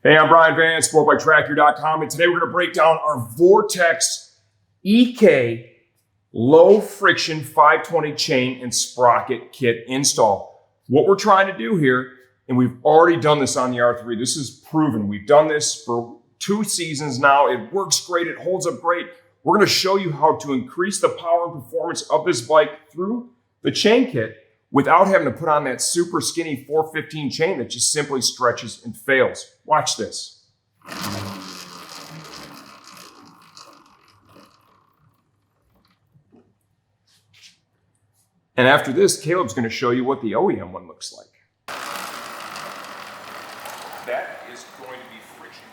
Hey, I'm Brian Van, SportbikeTracker.com, and today we're going to break down our Vortex EK low friction 520 chain and sprocket kit install. What we're trying to do here, and we've already done this on the R3, this is proven. We've done this for 2 seasons now. It works great. It holds up great. We're going to show you how to increase the power and performance of this bike through the chain kit without having to put on that super skinny 415 chain that just simply stretches and fails. Watch this. And after this, Caleb's going to show you what the OEM one looks like. That is going to be friction.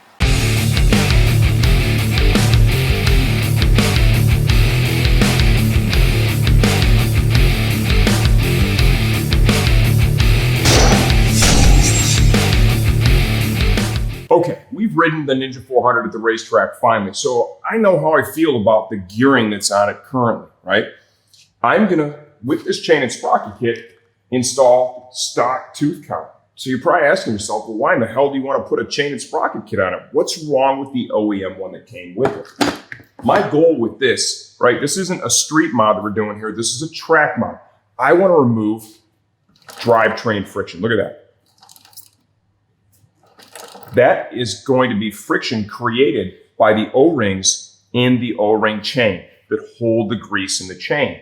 Okay, we've ridden the Ninja 400 at the racetrack finally, so I know how I feel about the gearing that's on it currently, right? I'm gonna, with this chain and sprocket kit, install stock tooth count. So you're probably asking yourself, well, why in the hell do you want to put a chain and sprocket kit on it? What's wrong with the OEM one that came with it? My goal with this, right, this isn't a street mod that we're doing here, this is a track mod. I want to remove drivetrain friction. Look at that. That is going to be friction created by the O-rings in the O-ring chain that hold the grease in the chain.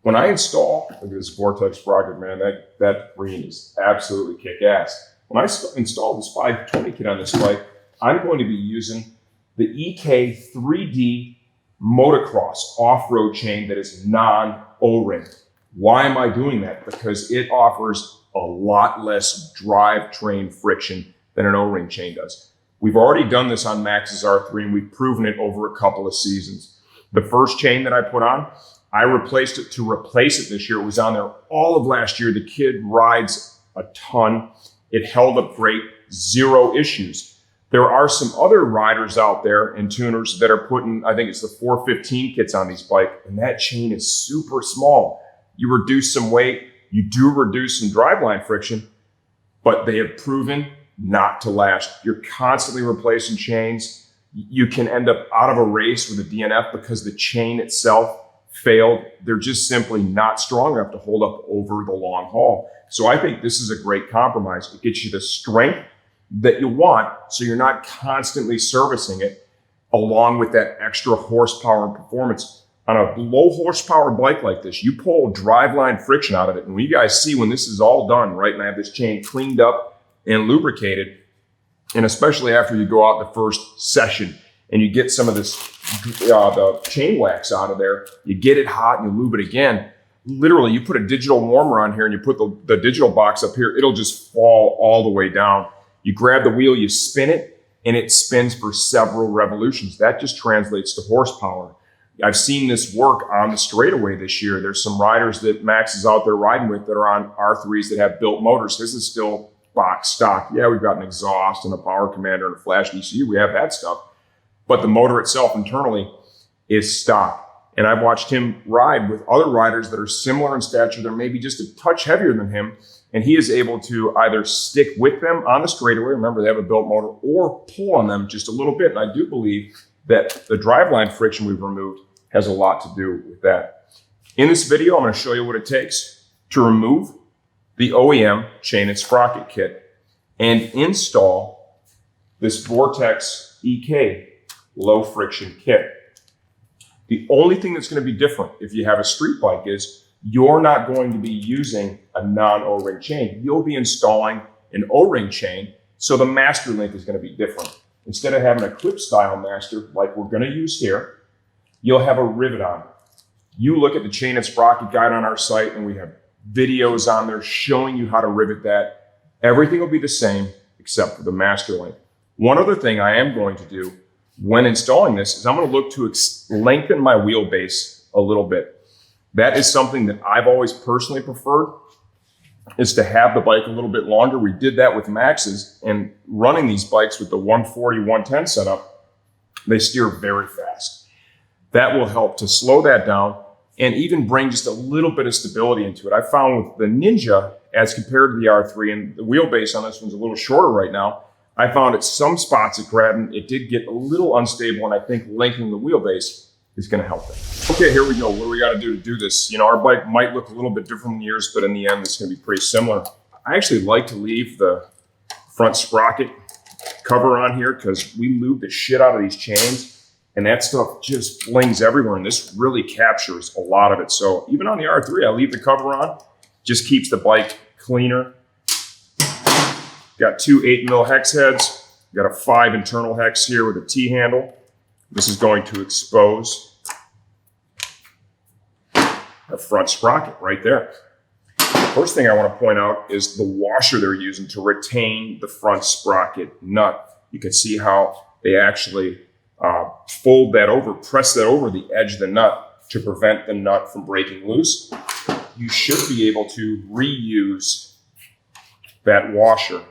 When I install, look at this Vortex sprocket, man, that green is absolutely kick-ass. When I install this 520 kit on this bike, I'm going to be using the EK 3D motocross off-road chain that is non-O-ring. Why am I doing that? Because it offers a lot less drivetrain friction than an O-ring chain does. We've already done this on Max's R3 and we've proven it over a couple of seasons. The first chain that I put on, I replaced it to replace it this year. It was on there all of last year. The kid rides a ton. It held up great, 0 issues. There are some other riders out there and tuners that are putting, I think it's the 415 kits on these bikes, and that chain is super small. You reduce some weight, you do reduce some driveline friction, but they have proven not to last. You're constantly replacing chains. You can end up out of a race with a DNF because the chain itself failed. They're just simply not strong enough to hold up over the long haul. So I think this is a great compromise. It gets you the strength that you want, so you're not constantly servicing it, along with that extra horsepower and performance. On a low horsepower bike like this, you pull driveline friction out of it. And when you guys see when this is all done, right, and I have this chain cleaned up and lubricated, and especially after you go out the first session and you get some of this the chain wax out of there, you get it hot and you lube it again. Literally, you put a digital warmer on here and you put the digital box up here, it'll just fall all the way down. You grab the wheel, you spin it, and it spins for several revolutions. That just translates to horsepower. I've seen this work on the straightaway this year. There's some riders that Max is out there riding with that are on R3s that have built motors. This is still box stock. Yeah, we've got an exhaust and a power commander and a flash ECU. We have that stuff. But the motor itself internally is stock. And I've watched him ride with other riders that are similar in stature. They're maybe just a touch heavier than him. And he is able to either stick with them on the straightaway, remember they have a built motor, or pull on them just a little bit. And I do believe that the driveline friction we've removed has a lot to do with that. In this video, I'm going to show you what it takes to remove the OEM chain and sprocket kit and install this Vortex EK low friction kit. The only thing that's going to be different if you have a street bike is you're not going to be using a non-O-ring chain. You'll be installing an O-ring chain, so the master link is going to be different. Instead of having a clip style master like we're going to use here, you'll have a rivet on. You look at the chain and sprocket guide on our site and we have videos on there showing you how to rivet that. Everything will be the same except for the master link. One other thing I am going to do when installing this is I'm going to look to lengthen my wheelbase a little bit. That is something that I've always personally preferred, is to have the bike a little bit longer. We did that with Max's, and running these bikes with the 140, 110 setup, they steer very fast. That will help to slow that down and even bring just a little bit of stability into it. I found with the Ninja, as compared to the R3, and the wheelbase on this one's a little shorter right now, I found at some spots at grabbing, it did get a little unstable, and I think lengthening the wheelbase is going to help it. Okay, here we go. What do we got to do this? You know, our bike might look a little bit different than yours, but in the end, it's going to be pretty similar. I actually like to leave the front sprocket cover on here because we lube the shit out of these chains, and that stuff just flings everywhere, and this really captures a lot of it. So even on the R3, I leave the cover on, just keeps the bike cleaner. Got two 8mm hex heads, got a 5 internal hex here with a T-handle. This is going to expose our front sprocket right there. First thing I want to point out is the washer they're using to retain the front sprocket nut. You can see how they actually fold that over, press that over the edge of the nut to prevent the nut from breaking loose. You should be able to reuse that washer.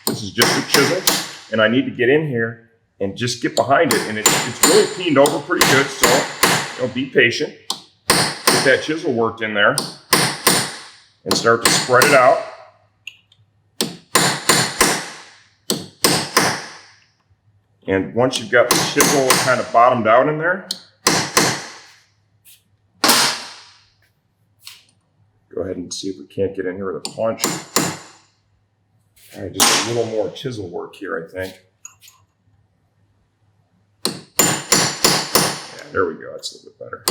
This is just a chisel, and I need to get in here and just get behind it, and it's really cleaned over pretty good, so be patient. Get that chisel worked in there and start to spread it out. And once you've got the chisel kind of bottomed out in there, go ahead and see if we can't get in here with a punch. All right, just a little more chisel work here, I think. Yeah, there we go. That's a little bit better.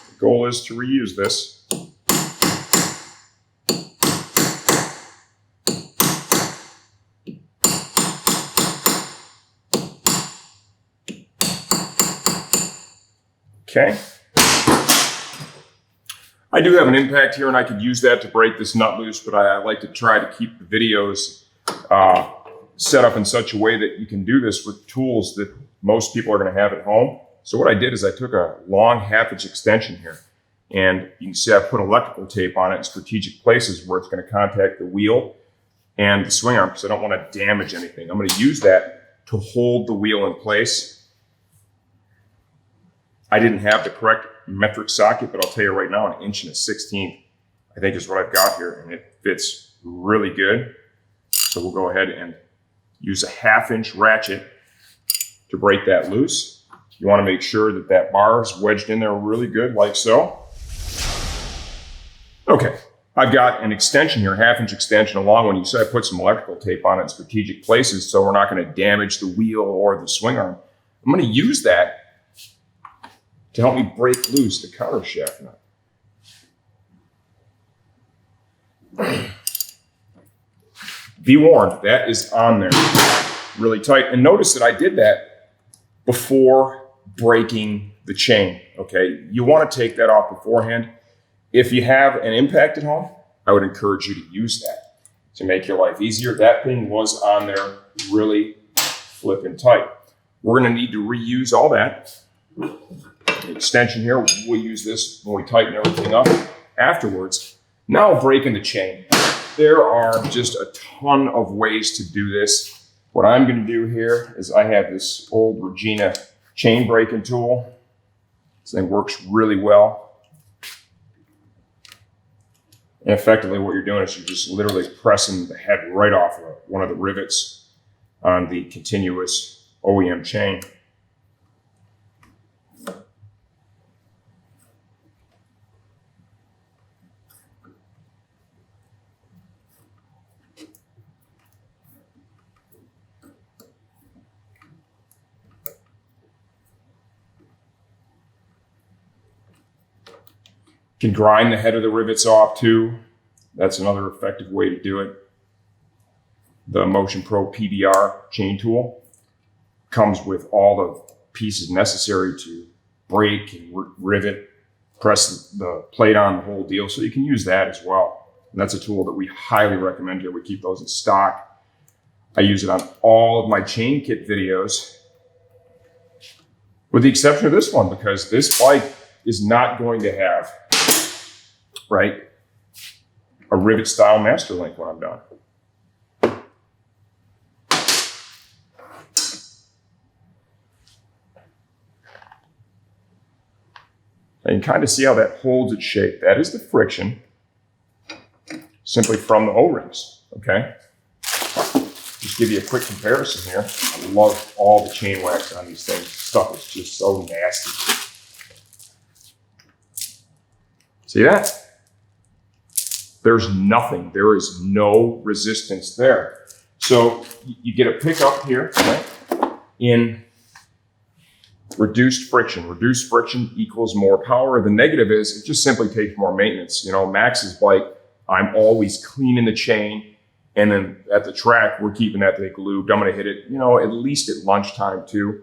The goal is to reuse this. Okay. I do have an impact here, and I could use that to break this nut loose, but I like to try to keep the videos set up in such a way that you can do this with tools that most people are going to have at home. So what I did is I took a long 1/2" extension here, and you can see I put electrical tape on it in strategic places where it's going to contact the wheel and the swing arm because I don't want to damage anything. I'm going to use that to hold the wheel in place. I didn't have the correct metric socket, but I'll tell you right now, 1 1/16" I think is what I've got here, and it fits really good. So we'll go ahead and use a 1/2" ratchet to break that loose. You want to make sure that that bar is wedged in there really good, like so. Okay, I've got an extension here, 1/2" extension, a long one. You see I put some electrical tape on it in strategic places so we're not going to damage the wheel or the swing arm. I'm going to use that to help me break loose the counter shaft nut. Be warned, that is on there really tight. And notice that I did that before breaking the chain, okay? You want to take that off beforehand. If you have an impact at home, I would encourage you to use that to make your life easier. That thing was on there really flipping tight. We're going to need to reuse all that. The extension here, we'll use this when we tighten everything up afterwards. Now breaking the chain. There are just a ton of ways to do this. What I'm going to do here is I have this old Regina chain breaking tool. This thing works really well. And effectively what you're doing is you're just literally pressing the head right off of one of the rivets on the continuous OEM chain. You can grind the head of the rivets off too. That's another effective way to do it. The Motion Pro PBR chain tool comes with all the pieces necessary to break and rivet, press the plate on, the whole deal. So you can use that as well. And that's a tool that we highly recommend here. We keep those in stock. I use it on all of my chain kit videos, with the exception of this one, because this bike is not going to have, right, a rivet style master link when I'm done. And you can kind of see how that holds its shape. That is the friction simply from the O-rings, okay? Just give you a quick comparison here. I love all the chain wax on these things. Stuff is just so nasty. See that? There's nothing. There is no resistance there. So you get a pickup here, right? In reduced friction. Reduced friction equals more power. The negative is it just simply takes more maintenance. You know, Max's bike, I'm always cleaning the chain. And then at the track, we're keeping that thing lubed. I'm going to hit it, you know, at least at lunchtime too.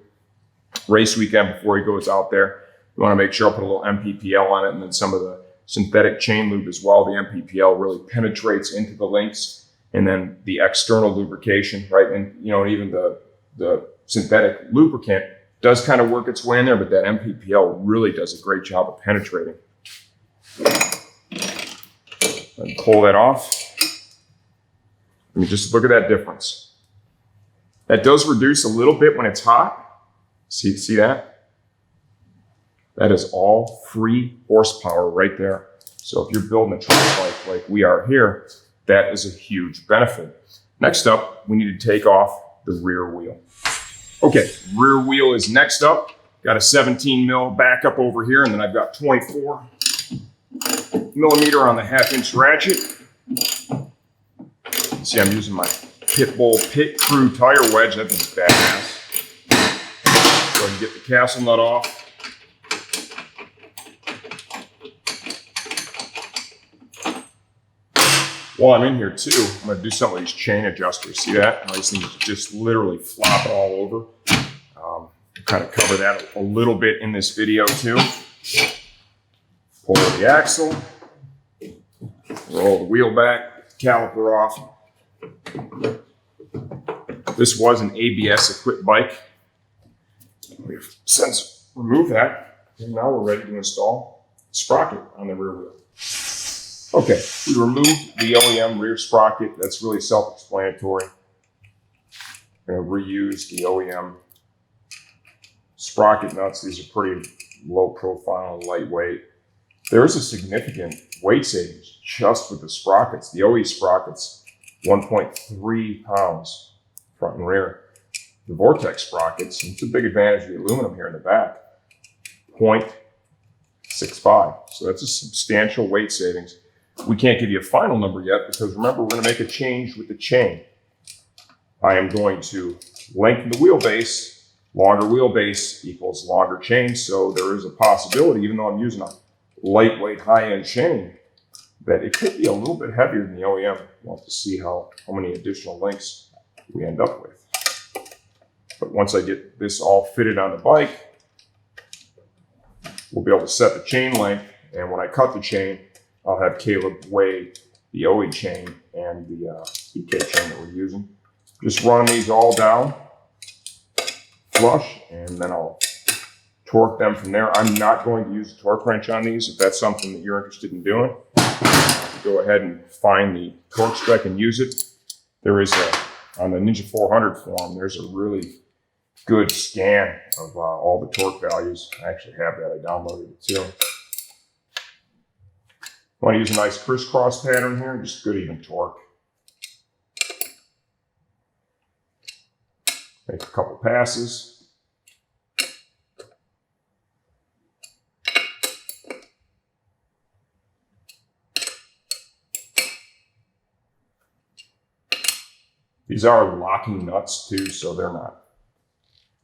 Race weekend before he goes out there. You want to make sure I put a little MPPL on it and then some of the synthetic chain lube as well. The MPPL really penetrates into the links, and then the external lubrication, right? And, you know, even the synthetic lubricant does kind of work its way in there, but that MPPL really does a great job of penetrating. And pull that off. I mean, just look at that difference. That does reduce a little bit when it's hot. See that? That is all free horsepower right there. So if you're building a track bike like we are here, that is a huge benefit. Next up, we need to take off the rear wheel. Okay, rear wheel is next up. Got a 17 mil backup over here, and then I've got 24 millimeter on the 1/2-inch ratchet. See, I'm using my Pitbull Pit Crew tire wedge. That thing's badass. Go ahead and get the castle nut off. While I'm in here too, I'm going to do some of these chain adjusters. See that? How these things just literally flop it all over. Kind of cover that a little bit in this video too. Pull the axle, roll the wheel back, caliper off. This was an ABS equipped bike. We've since removed that, and now we're ready to install a sprocket on the rear wheel. Okay, we removed the OEM rear sprocket. That's really self-explanatory. We're going to reuse the OEM sprocket nuts. These are pretty low profile and lightweight. There is a significant weight savings just with the sprockets. The OE sprockets, 1.3 pounds front and rear. The Vortex sprockets, it's a big advantage of the aluminum here in the back, 0.65. So that's a substantial weight savings. We can't give you a final number yet because remember, we're going to make a change with the chain. I am going to lengthen the wheelbase. Longer wheelbase equals longer chain. So there is a possibility, even though I'm using a lightweight high-end chain, that it could be a little bit heavier than the OEM. We'll have to see how many additional links we end up with. But once I get this all fitted on the bike, we'll be able to set the chain length. And when I cut the chain, I'll have Caleb weigh the OE chain and the EK chain that we're using. Just running these all down, flush, and then I'll torque them from there. I'm not going to use a torque wrench on these. If that's something that you're interested in doing, go ahead and find the torque spec and use it. There is on the Ninja 400 forum, there's a really good scan of all the torque values. I actually have that. I downloaded it too. I want to use a nice crisscross pattern here, just good even torque. Make a couple passes. These are locking nuts too, so they're not.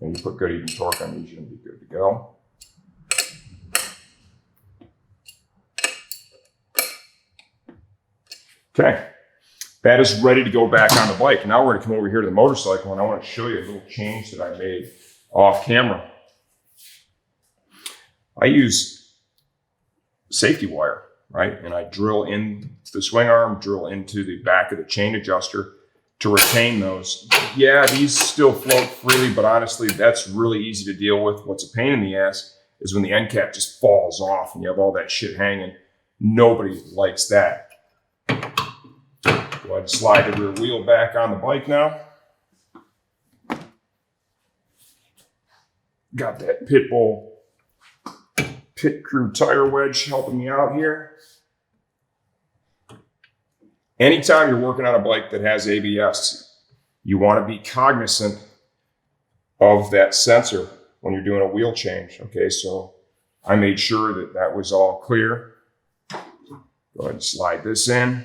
And you put good even torque on these, you're going to be good to go. Okay, that is ready to go back on the bike. Now we're going to come over here to the motorcycle, and I want to show you a little change that I made off camera. I use safety wire, right? And I drill into the swing arm, drill into the back of the chain adjuster to retain those. Yeah, these still float freely, but honestly, that's really easy to deal with. What's a pain in the ass is when the end cap just falls off and you have all that shit hanging. Nobody likes that. Go ahead and slide the rear wheel back on the bike now. Got that Pit Crew tire wedge helping me out here. Anytime you're working on a bike that has ABS, you want to be cognizant of that sensor when you're doing a wheel change. Okay, so I made sure that that was all clear. Go ahead and slide this in.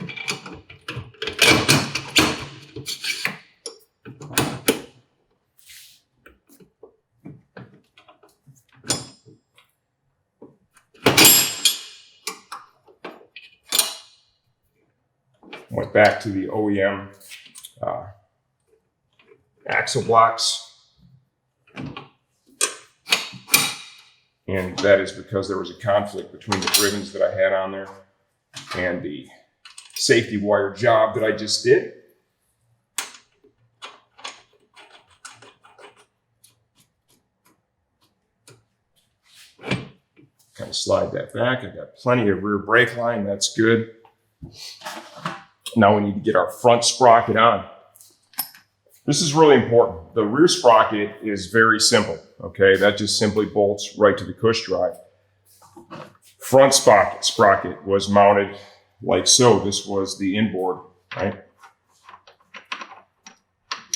Went back to the OEM axle blocks. And that is because there was a conflict between the ribbons that I had on there and the safety wire job that I just did. Kind of slide that back. I've got plenty of rear brake line. That's good. Now we need to get our front sprocket on. This is really important. The rear sprocket is very simple, okay? That just simply bolts right to the cush drive. Front sprocket was mounted like so. This was the inboard, right?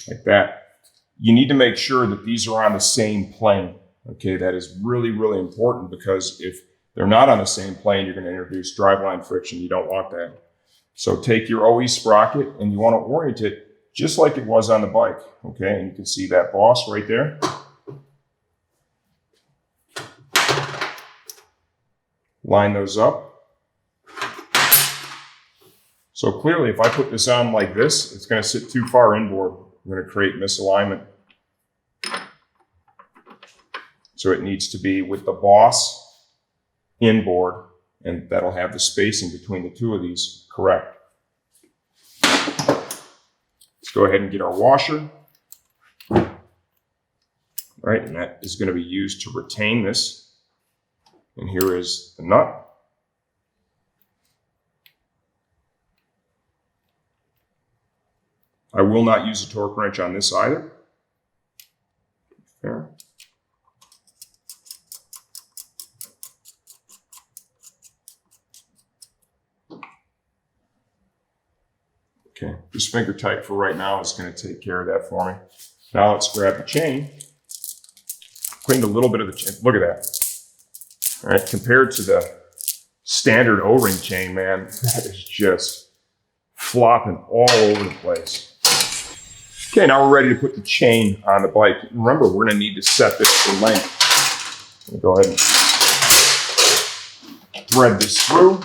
Like that. You need to make sure that these are on the same plane, okay? That is really, really important because if they're not on the same plane, you're going to introduce driveline friction. You don't want that. So take your OE sprocket and you want to orient it just like it was on the bike, okay? And you can see that boss right there. Line those up. So clearly, if I put this on like this, it's going to sit too far inboard. We're going to create misalignment. So it needs to be with the boss inboard, and that'll have the spacing between the two of these correct. Let's go ahead and get our washer. Right, and that is going to be used to retain this. And here is the nut. I will not use a torque wrench on this either. Fair. Okay, just finger tight for right now is going to take care of that for me. Now let's grab the chain. Cleaned a little bit of the chain. Look at that. All right, compared to the standard O-ring chain, man, that is just flopping all over the place. Okay, now we're ready to put the chain on the bike. Remember, we're gonna need to set this for length. Go ahead and thread this through.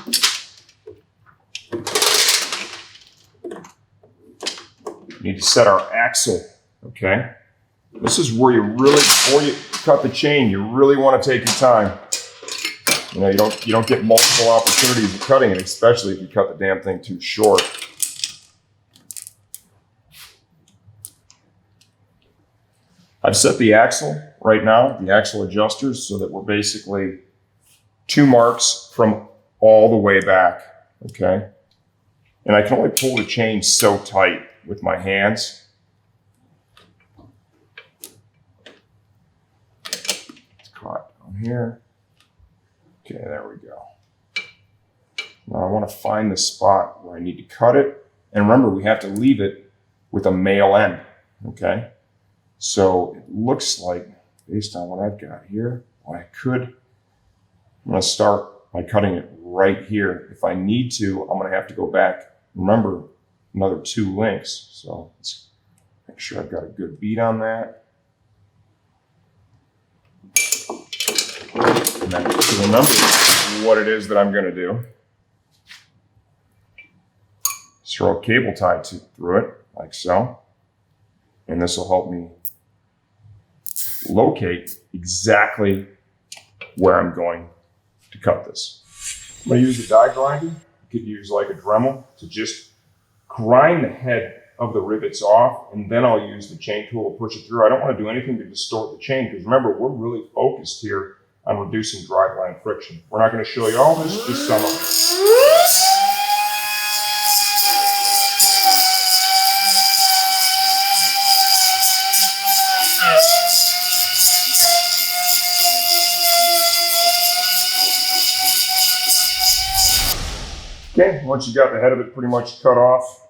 We need to set our axle, okay? This is where you really, before you cut the chain, you really wanna take your time. You know, you don't get multiple opportunities of cutting it, especially if you cut the damn thing too short. I've set the axle right now, the axle adjusters, so that we're basically 2 marks from all the way back, okay? And I can only pull the chain so tight with my hands. It's caught on here. Okay, there we go. Now I want to find the spot where I need to cut it. And remember, we have to leave it with a male end, okay? So it looks like, based on what I've got here, I'm going to start by cutting it right here. If I need to, I'm going to have to go back, remember, another 2 links. So let's make sure I've got a good beat on that. And then to remember what it is that I'm going to do. Just throw a cable tie through it, like so. And this will help me locate exactly where I'm going to cut this. I'm going to use a die grinder. You could use like a Dremel to just grind the head of the rivets off, and then I'll use the chain tool to push it through. I don't want to do anything to distort the chain, because remember, we're really focused here on reducing driveline friction. We're not going to show you all this, just some of it. Okay, once you got the head of it pretty much cut off,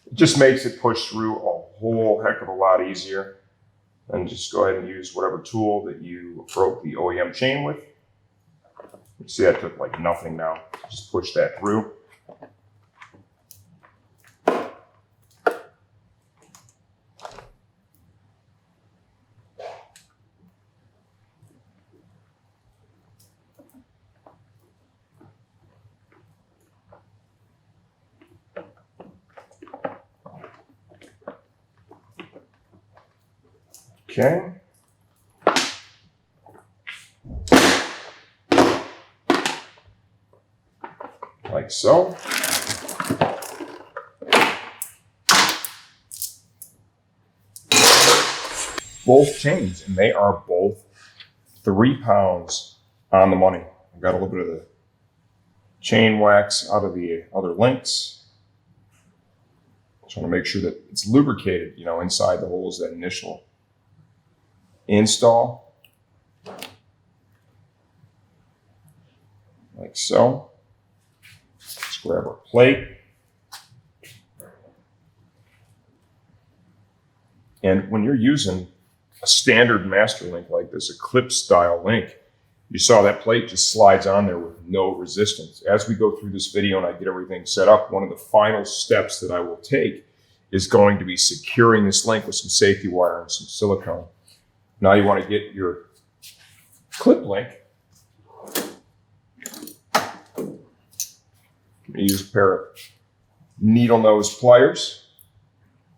it just makes it push through a whole heck of a lot easier. And just go ahead and use whatever tool that you broke the OEM chain with. You see that took like nothing now. Just push that through. Okay. Like so. Both chains, and they are both 3 pounds on the money. I've got a little bit of the chain wax out of the other links. Just want to make sure that it's lubricated, you know, inside the holes, that initial install. Like so. Let's grab our plate. And when you're using a standard master link like this, a clip style link, you saw that plate just slides on there with no resistance. As we go through this video and I get everything set up, one of the final steps that I will take is going to be securing this link with some safety wire and some silicone. Now you want to get your clip link. Use a pair of needle nose pliers.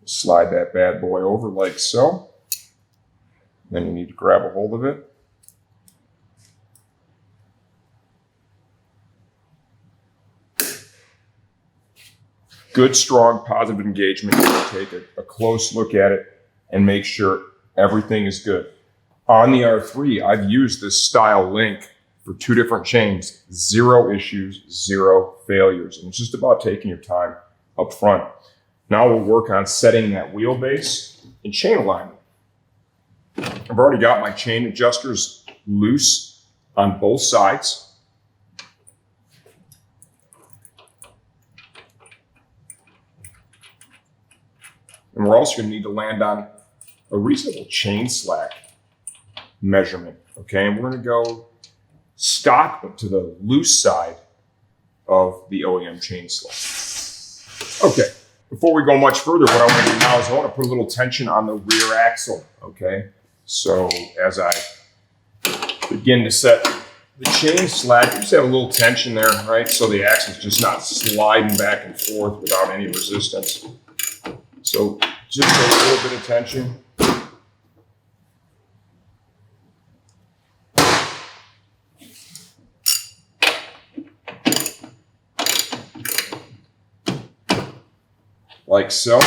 Slide that bad boy over like so. Then you need to grab a hold of it. Good, strong, positive engagement. You can take a close look at it and make sure everything is good. On the R3, I've used this style link for 2 different chains. 0 issues, 0 failures. And it's just about taking your time up front. Now we'll work on setting that wheelbase and chain alignment. I've already got my chain adjusters loose on both sides. And we're also going to need to land on a reasonable chain slack measurement. Okay, and we're going to go stock but to the loose side of the OEM chain slack. Okay, before we go much further, what I want to do now is I want to put a little tension on the rear axle. Okay, so as I begin to set the chain slack, just have a little tension there, right? So the axle's just not sliding back and forth without any resistance. So just a little bit of tension. Like so.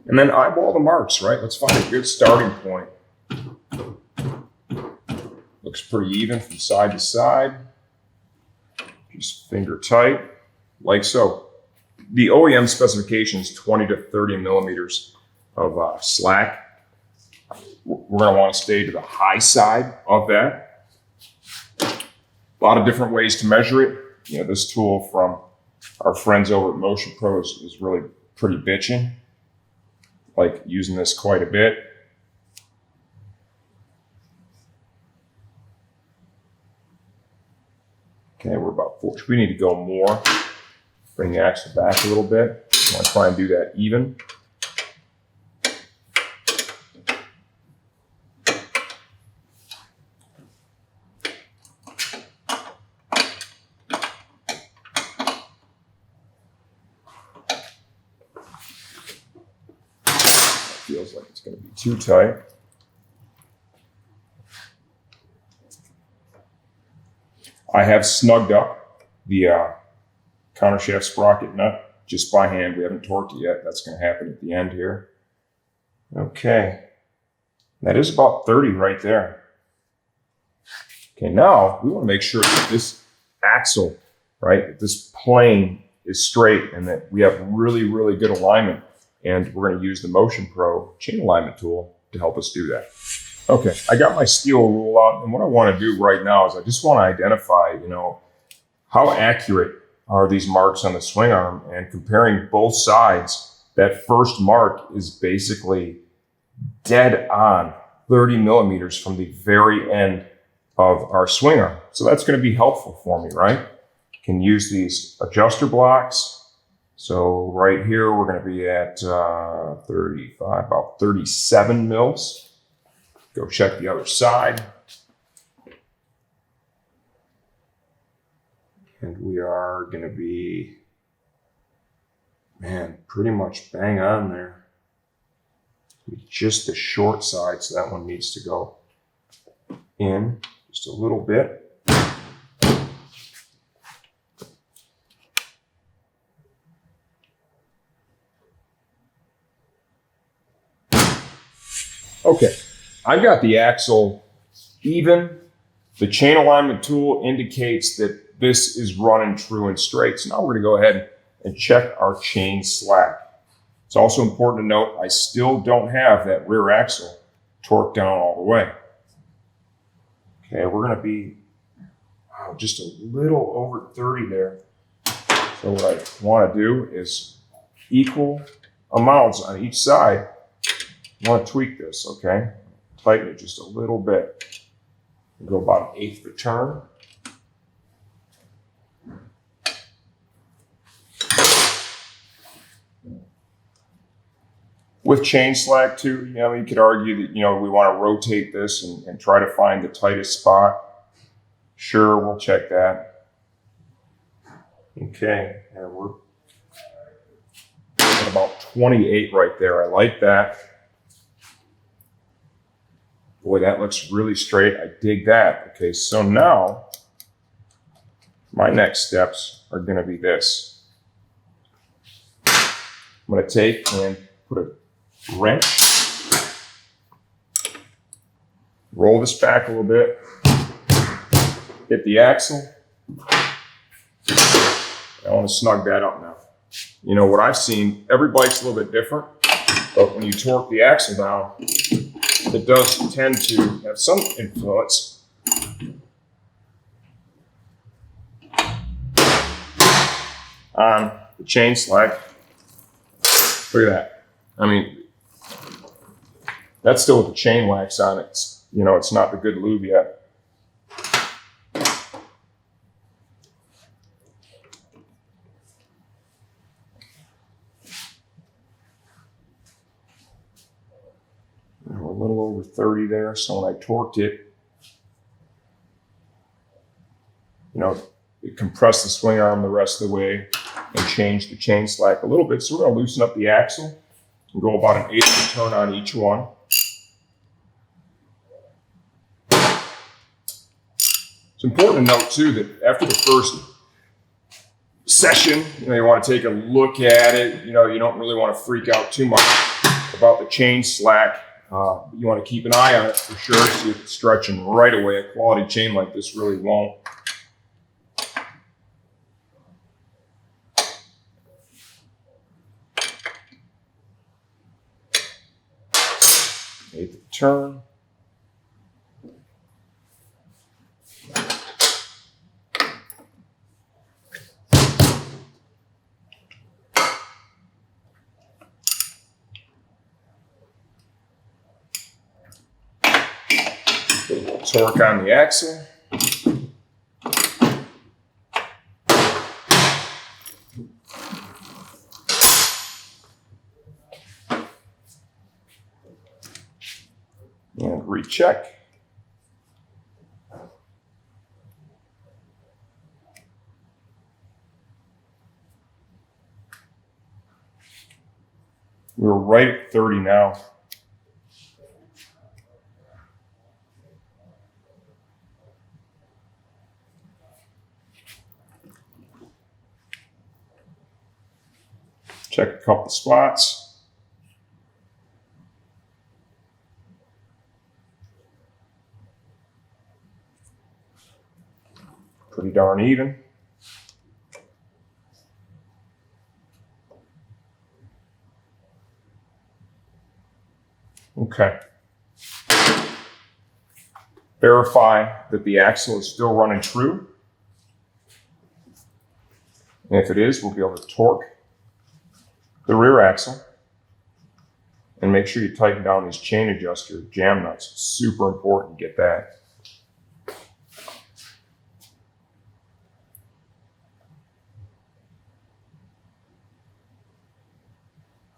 And then eyeball the marks, right? Let's find a good starting point. Looks pretty even from side to side. Just finger tight, like so. The OEM specification is 20 to 30 millimeters of slack. We're going to want to stay to the high side of that. A lot of different ways to measure it. You know, this tool from our friends over at Motion Pro is really pretty bitchin'. Like using this quite a bit. Okay, we're about 4. We need to go more. Bring the axle back a little bit. I want to try and do that even. Feels like it's going to be too tight. I have snugged up the countershaft sprocket nut just by hand. We haven't torqued it yet. That's going to happen at the end here. Okay. That is about 30 right there. Okay, now we want to make sure that this axle, right, that this plane is straight and that we have really, really good alignment. And we're going to use the Motion Pro chain alignment tool to help us do that. Okay, I got my steel rule out, and what I want to do right now is I just want to identify, you know, how accurate are these marks on the swing arm, and comparing both sides, that first mark is basically dead on 30 millimeters from the very end of our swing arm. So that's going to be helpful for me, right? Can use these adjuster blocks. So right here, we're going to be at 35, about 37 mils. Go check the other side. And we are going to be, man, pretty much bang on there. Just the short side, so that one needs to go in just a little bit. Okay, I've got the axle even. The chain alignment tool indicates that this is running true and straight. So now we're going to go ahead and check our chain slack. It's also important to note I still don't have that rear axle torqued down all the way. Okay, we're going to be just a little over 30 there. So what I want to do is equal amounts on each side. I want to tweak this, okay? Tighten it just a little bit. Go about 1/8 of a turn. With chain slack too, you could argue that, we want to rotate this and try to find the tightest spot. Sure, we'll check that. Okay, and we're at about 28 right there. I like that. Boy, that looks really straight. I dig that. Okay, so now my next steps are going to be this. I'm going to take and put a wrench, roll this back a little bit, hit the axle. I want to snug that up now. What I've seen, every bike's a little bit different, but when you torque the axle down, it does tend to have some influence on the chain slack. Look at that. I mean, that's still with the chain wax on it. It's not the good lube yet. We're a little over 30 there, so when I torqued it, it compressed the swing arm the rest of the way and changed the chain slack a little bit. So we're going to loosen up the axle and go about 1/8 of a turn on each one. It's important to note too that after the first session, you want to take a look at it. You don't really want to freak out too much about the chain slack. You want to keep an eye on it for sure. See if it's stretching right away. A quality chain like this really won't. Eighth of turn. Torque on the axle. And recheck. We're right at 30 now. Check a couple spots. Pretty darn even. Okay. Verify that the axle is still running true. And if it is, we'll be able to torque the rear axle. And make sure you tighten down these chain adjuster jam nuts. It's super important to get that.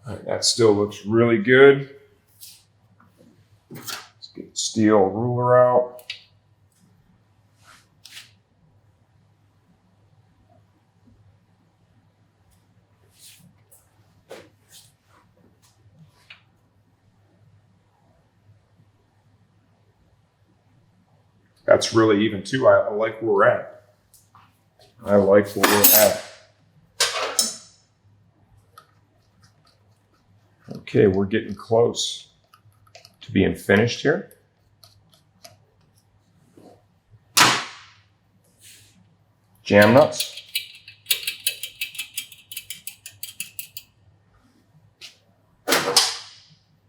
All right, that still looks really good. Let's get the steel ruler out. That's really even too. I like where we're at. I like where we're at. Okay, we're getting close to being finished here. Jam nuts.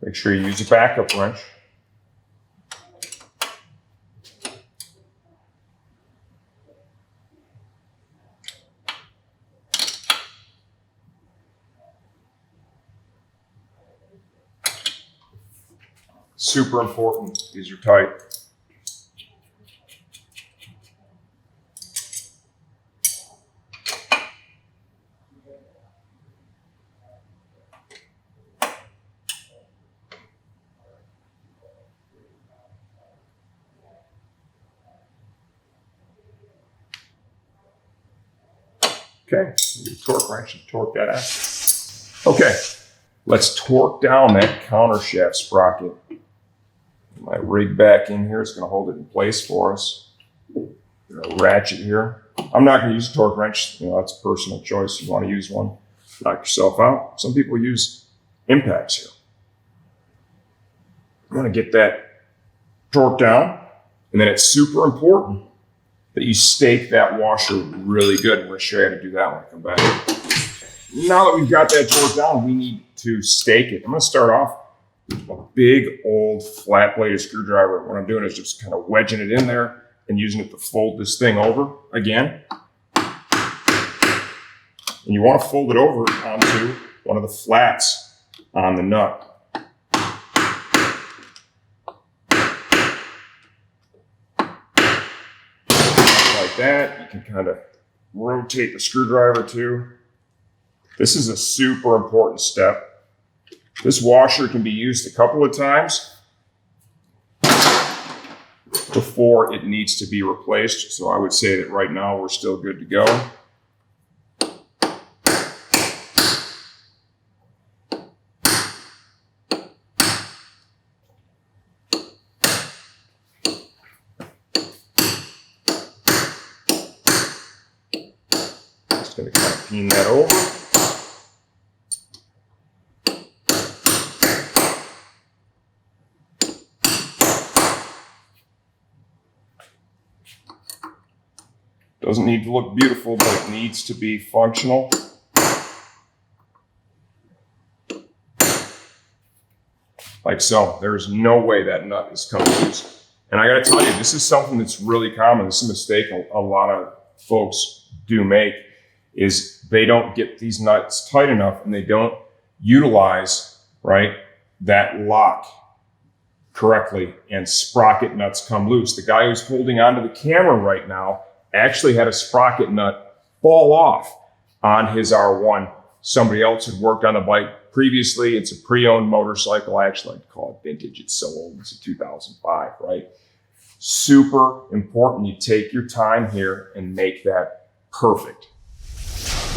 Make sure you use a backup wrench. Super important, these are tight. Okay, torque wrench and torque that out. Okay, let's torque down that counter shaft sprocket. My rig back in here is going to hold it in place for us. Ratchet here. I'm not going to use a torque wrench. That's a personal choice. You want to use one, knock yourself out. Some people use impacts here. I'm going to get that torque down, and then it's super important that you stake that washer really good. I'm going to show you how to do that when I come back. Now that we've got that torque down, we need to stake it. I'm going to start off with a big old flat bladed screwdriver. What I'm doing is just kind of wedging it in there and using it to fold this thing over again. And you want to fold it over onto one of the flats on the nut. Like that. You can kind of rotate the screwdriver too. This is a super important step. This washer can be used a couple of times before it needs to be replaced. So I would say that right now we're still good to go. Just going to kind of clean that over. Doesn't need to look beautiful, but it needs to be functional. Like so. There's no way that nut is coming loose. And I got to tell you, this is something that's really common. This is a mistake a lot of folks do make, is they don't get these nuts tight enough and they don't utilize, right, that lock correctly, and sprocket nuts come loose. The guy who's holding onto the camera right now actually had a sprocket nut fall off on his R1. Somebody else had worked on the bike previously. It's a pre-owned motorcycle. I actually like to call it vintage. It's so old. It's a 2005, right? Super important. You take your time here and make that perfect.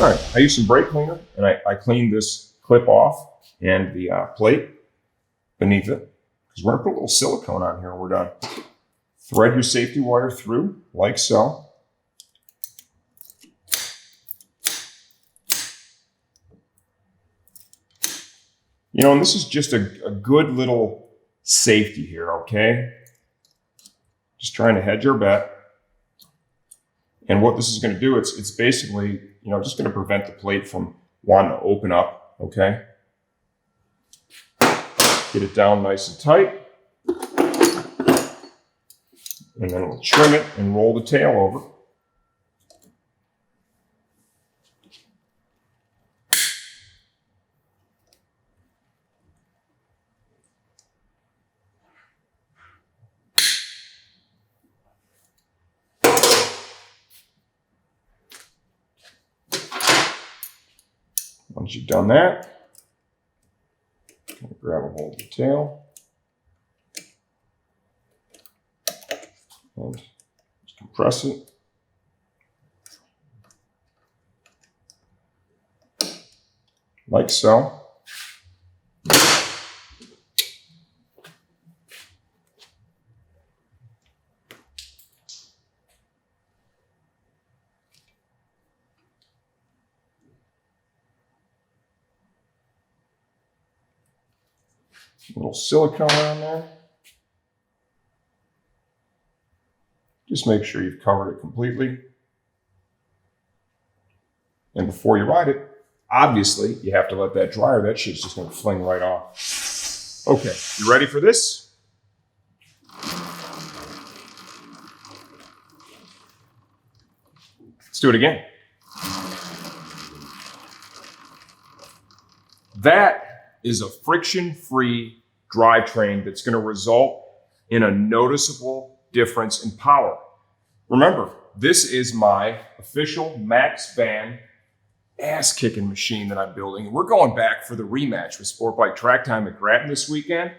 All right, I used some brake cleaner and I cleaned this clip off and the plate beneath it, because we're gonna put a little silicone on here when we're done. Thread your safety wire through like so. And this is just a good little safety here, okay? Just trying to hedge our bet. And what this is going to do, it's basically, just going to prevent the plate from wanting to open up, okay? Get it down nice and tight. And then we'll trim it and roll the tail over. Once you've done that, grab a hold of the tail and just compress it. Like so. A little silicone on there. Just make sure you've covered it completely. And before you ride it, obviously, you have to let that dry or that shit's just going to fling right off. Okay, you ready for this? Let's do it again. That is a friction-free drivetrain that's going to result in a noticeable difference in power. Remember, this is my official Max Van ass-kicking machine that I'm building. We're going back for the rematch with Sportbike Track Time at Grattan this weekend,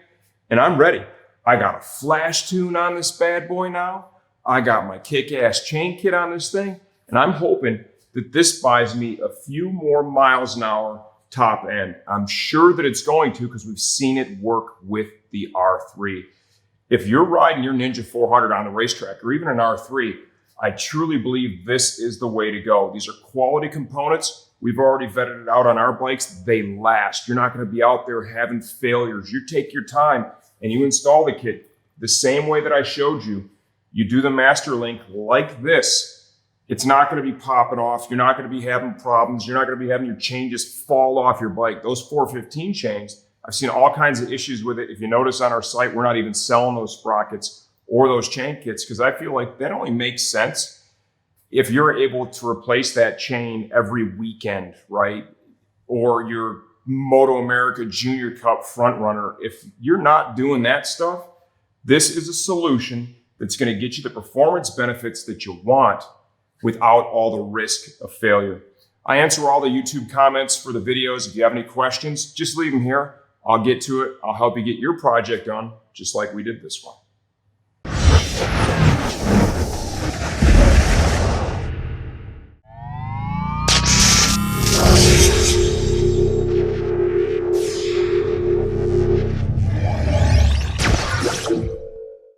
and I'm ready. I got a flash tune on this bad boy now. I got my kick-ass chain kit on this thing, and I'm hoping that this buys me a few more miles an hour top end. I'm sure that it's going to because we've seen it work with the R3. If you're riding your Ninja 400 on the racetrack or even an R3, I truly believe this is the way to go. These are quality components. We've already vetted it out on our bikes. They last. You're not going to be out there having failures. You take your time and you install the kit the same way that I showed you. You do the master link like this. It's not going to be popping off. You're not going to be having problems. You're not going to be having your chain just fall off your bike. Those 415 chains, I've seen all kinds of issues with it. If you notice on our site, we're not even selling those sprockets or those chain kits because I feel like that only makes sense if you're able to replace that chain every weekend, right? Or your Moto America Junior Cup front runner. If you're not doing that stuff, this is a solution that's going to get you the performance benefits that you want without all the risk of failure. I answer all the YouTube comments for the videos. If you have any questions, just leave them here. I'll get to it. I'll help you get your project done just like we did this one.